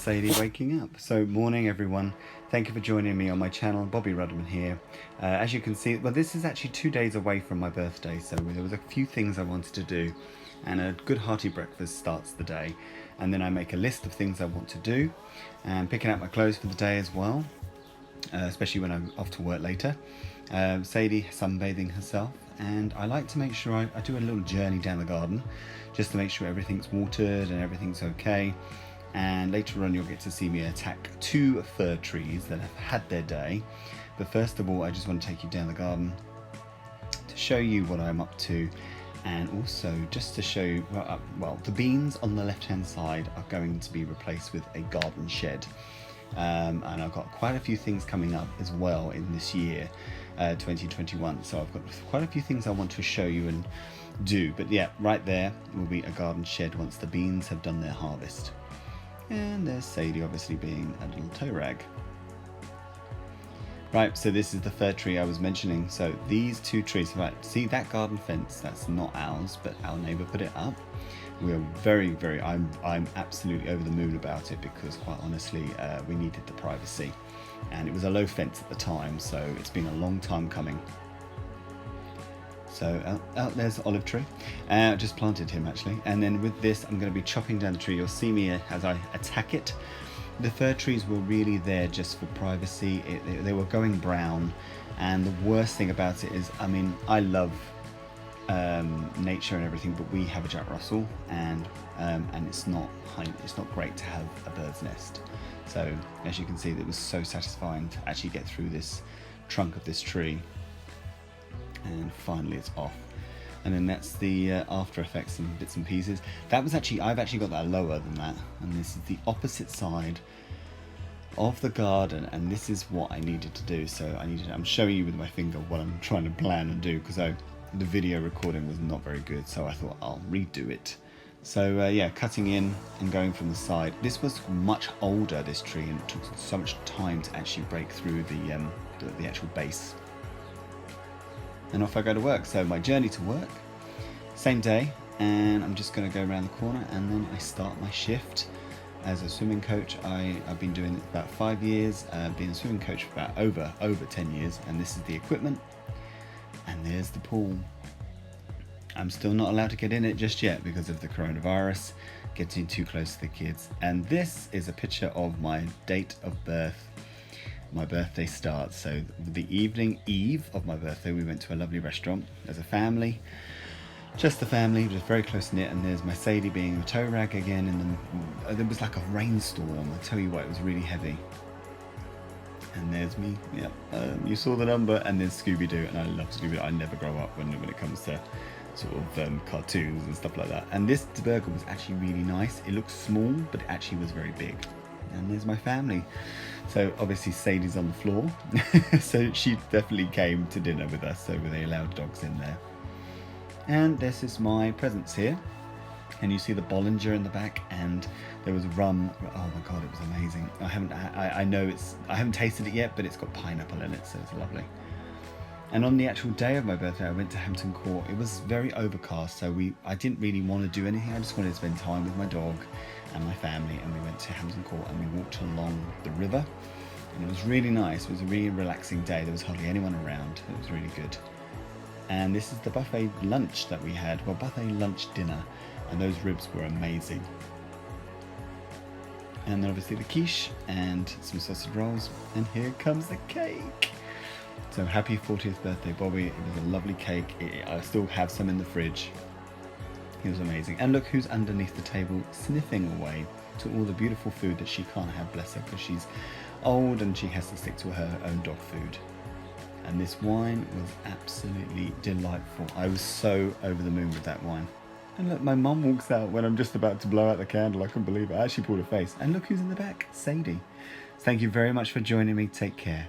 Sadie waking up. So morning everyone, thank you for joining me on my channel. Bobby Rudman here. As you can see, well, this is actually 2 days away from my birthday, so there was a few things I wanted to do, and a good hearty breakfast starts the day, and then I make a list of things I want to do, and picking out my clothes for the day as well, especially when I'm off to work later. Sadie sunbathing herself, and I like to make sure I do a little journey down the garden just to make sure everything's watered and everything's okay. And later on you'll get to see me attack 2 fir trees that have had their day. But first of all, I just want to take you down the garden to show you what I'm up to, and also just to show you, well, the beans on the left hand side are going to be replaced with a garden shed. And I've got quite a few things coming up as well in this year, 2021, so I've got quite a few things I want to show you and do. But yeah, right there will be a garden shed once the beans have done their harvest. And there's Sadie obviously being a little toe rag. Right, so this is the fir tree I was mentioning. So these 2 trees, right, see that garden fence, that's not ours, but our neighbour put it up. We are very, I'm absolutely over the moon about it, because quite honestly, we needed the privacy. And it was a low fence at the time, so it's been a long time coming. So out there's the olive tree. Just planted him actually. And then with this, I'm going to be chopping down the tree. You'll see me as I attack it. The fir trees were really there just for privacy. They were going brown. And the worst thing about it is, I mean, I love nature and everything, but we have a Jack Russell, and it's not great to have a bird's nest. So as you can see, it was so satisfying to actually get through this trunk of this tree. And finally it's off, and then that's the after effects and bits and pieces. That was actually, I've actually got that lower than that, and this is the opposite side of the garden, and this is what I needed to do. So I'm showing you with my finger what I'm trying to plan and do, because the video recording was not very good, so I thought I'll redo it. So yeah, cutting in and going from the side. This was much older, this tree, and it took so much time to actually break through the actual base. And off I go to work. So my journey to work, same day, and I'm just going to go around the corner, and then I start my shift as a swimming coach. I've been doing it about 5 years, being a swimming coach for about over 10 years, and this is the equipment, and there's the pool. I'm still not allowed to get in it just yet because of the coronavirus, getting too close to the kids. And this is a picture of my date of birth. My birthday starts, so the eve of my birthday, we went to a lovely restaurant as a family, just the family, just very close knit. And there's my Sadie being a toe rag again, and there was like a rainstorm. I tell you what, it was really heavy. And there's me, yeah, you saw the number. And there's Scooby-Doo, and I love Scooby-Doo. I never grow up when it comes to sort of cartoons and stuff like that. And this burger was actually really nice. It looked small, but it actually was very big. And there's my family. So obviously Sadie's on the floor, so she definitely came to dinner with us, so they allowed dogs in there. And this is my presents here, and you see the Bollinger in the back, and there was rum. Oh my god, it was amazing. I haven't tasted it yet, but it's got pineapple in it, so it's lovely. And on the actual day of my birthday, I went to Hampton Court. It was very overcast, so I didn't really want to do anything. I just wanted to spend time with my dog and my family, and we went to Hampton Court and we walked along the river, and it was really nice. It was a really relaxing day. There was hardly anyone around. It was really good. And this is the buffet lunch that we had, well, buffet lunch dinner, and those ribs were amazing. And then obviously the quiche and some sausage rolls, and here comes the cake. So happy 40th birthday, Bobby. It was a lovely cake. I still have some in the fridge. It was amazing. And look who's underneath the table sniffing away to all the beautiful food that she can't have, bless her, because she's old and she has to stick to her own dog food. And this wine was absolutely delightful. I was so over the moon with that wine. And look, my mum walks out when I'm just about to blow out the candle. I couldn't believe it. I actually pulled her face. And look who's in the back, Sadie. Thank you very much for joining me. Take care.